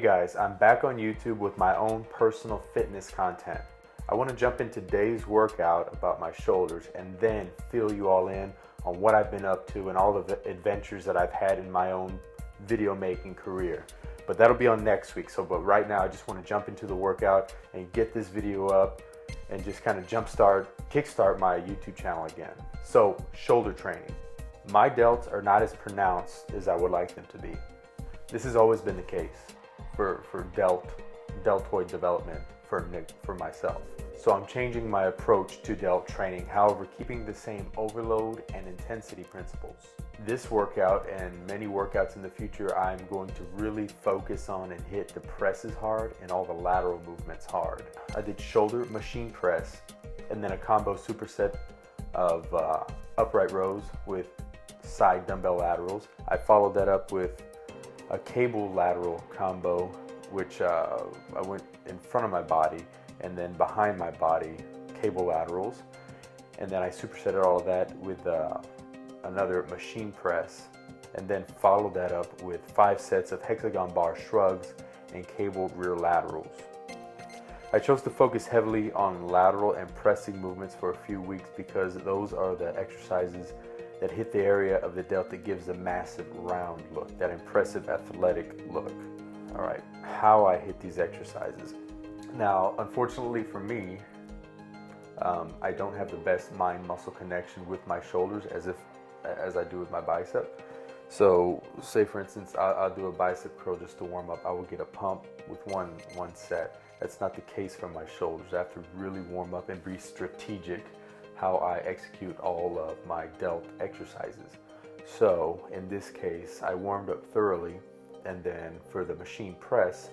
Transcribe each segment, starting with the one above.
guys, I'm back on YouTube with my own personal fitness content. I want to jump into today's workout about my shoulders and then fill you all in on what I've been up to and all of the adventures that I've had in my own video making career. But that'll be on next week. But right now I just want to jump into the workout and get this video up and just kind of kickstart my YouTube channel again. So, shoulder training. My delts are not as pronounced as I would like them to be. This has always been the case for deltoid development for myself. So I'm changing my approach to delt training, however, keeping the same overload and intensity principles. This workout and many workouts in the future, I'm going to really focus on and hit the presses hard and all the lateral movements hard. I did shoulder machine press and then a combo superset of upright rows with side dumbbell laterals. I followed that up with a cable lateral combo, which I went in front of my body and then behind my body, cable laterals. And then I supersetted all of that with another machine press, and then followed that up with 5 sets of hexagon bar shrugs and cable rear laterals. I chose to focus heavily on lateral and pressing movements for a few weeks because those are the exercises that hit the area of the delt that gives a massive round look, that impressive athletic look. All right, how I hit these exercises. Now, unfortunately for me, I don't have the best mind-muscle connection with my shoulders as I do with my bicep. So, say for instance, I'll do a bicep curl just to warm up. I will get a pump with one set. That's not the case for my shoulders. I have to really warm up and be strategic how I execute all of my delt exercises. So in this case, I warmed up thoroughly, and then for the machine press,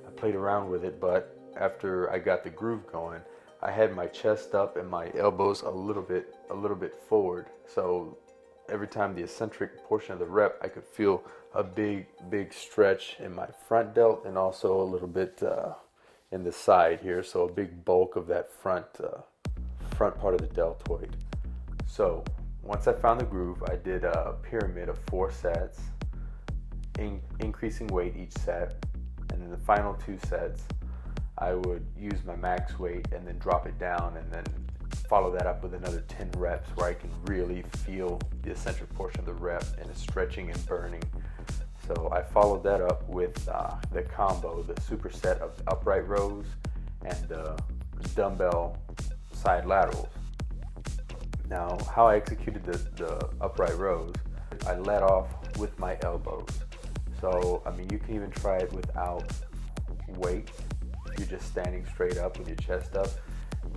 I played around with it, but after I got the groove going, I had my chest up and my elbows a little bit forward. So every time the eccentric portion of the rep, I could feel a big stretch in my front delt and also a little bit in the side here. So a big bulk of that front part of the deltoid. So once I found the groove, I did a pyramid of 4 sets, increasing weight each set, and in the final 2 sets, I would use my max weight and then drop it down and then follow that up with another 10 reps where I can really feel the eccentric portion of the rep and it's stretching and burning. So I followed that up with the combo, the superset of upright rows and the dumbbell side laterals. Now, how I executed the upright rows, I led off with my elbows. So, I mean, you can even try it without weight. You're just standing straight up with your chest up.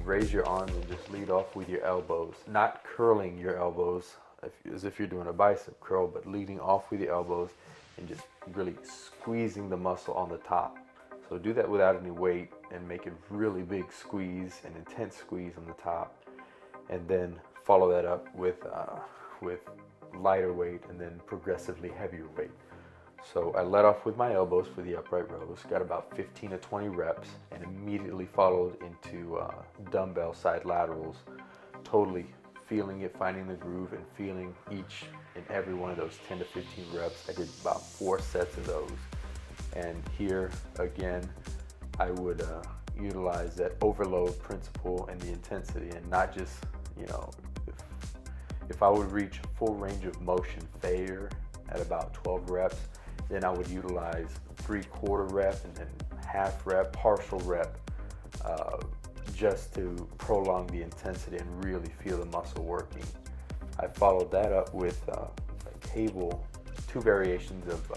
Raise your arms and just lead off with your elbows. Not curling your elbows as if you're doing a bicep curl, but leading off with your elbows and just really squeezing the muscle on the top. So do that without any weight and make it really big squeeze, an intense squeeze on the top, and then follow that up with lighter weight and then progressively heavier weight. So I led off with my elbows for the upright rows, got about 15 to 20 reps, and immediately followed into dumbbell side laterals, totally feeling it, finding the groove, and feeling each and every one of those 10 to 15 reps. I did about 4 sets of those. And here again, I would utilize that overload principle and the intensity, and not just, if I would reach full range of motion failure at about 12 reps, then I would utilize 3/4 rep and then half rep, partial rep, just to prolong the intensity and really feel the muscle working. I followed that up with a cable, 2 variations of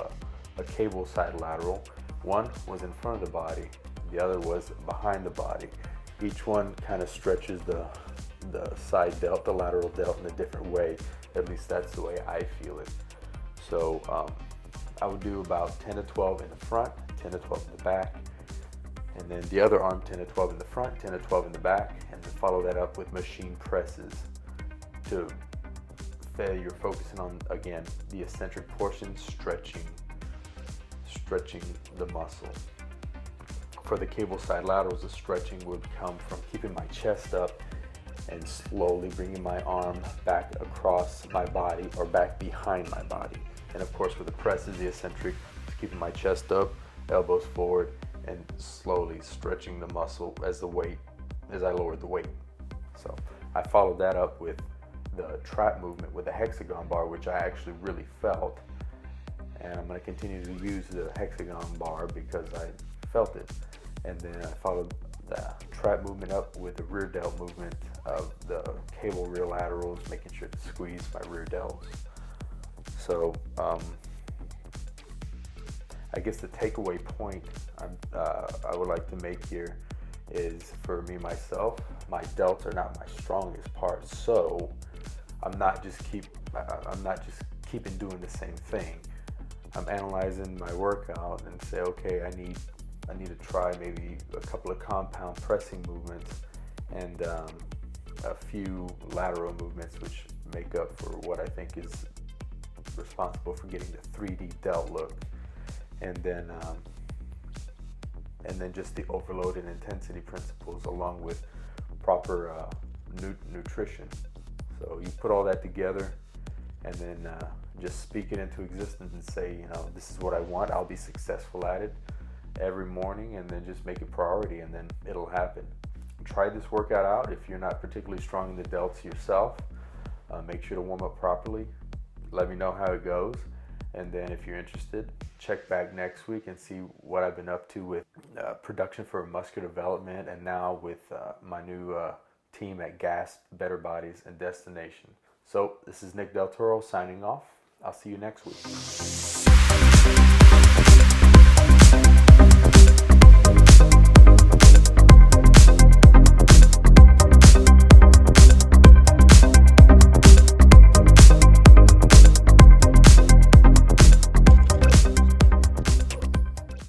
a cable side lateral. One was in front of the body, the other was behind the body. Each one kind of stretches the side delt, the lateral delt in a different way. At least that's the way I feel it. So I would do about 10 to 12 in the front, 10 to 12 in the back, and then the other arm 10 to 12 in the front, 10 to 12 in the back, and then follow that up with machine presses to you're focusing on, again, the eccentric portion, stretching the muscle. For the cable side laterals, the stretching would come from keeping my chest up and slowly bringing my arm back across my body or back behind my body. And of course, with the presses, the eccentric is keeping my chest up elbows forward, and slowly stretching the muscle as I lowered the weight. So I followed that up with the trap movement with the hexagon bar, which I actually really felt. And I'm going to continue to use the hexagon bar because I felt it. And then I followed the trap movement up with the rear delt movement of the cable rear laterals, making sure to squeeze my rear delts. So I guess the takeaway point I would like to make here is, for me myself, my delts are not my strongest part. So I'm not just keeping doing the same thing. I'm analyzing my workout and say, okay, I need to try maybe a couple of compound pressing movements and a few lateral movements, which make up for what I think is responsible for getting the 3D delt look. And then just the overload and intensity principles, along with proper nutrition. So you put all that together, and then just speak it into existence and say, this is what I want. I'll be successful at it every morning, and then just make it priority, and then it'll happen. Try this workout out. If you're not particularly strong in the delts yourself, make sure to warm up properly. Let me know how it goes. And then if you're interested, check back next week and see what I've been up to with production for muscular development, and now with my new team at Gas, Better Bodies, and Destination. So this is Nick Del Toro signing off. I'll see you next week.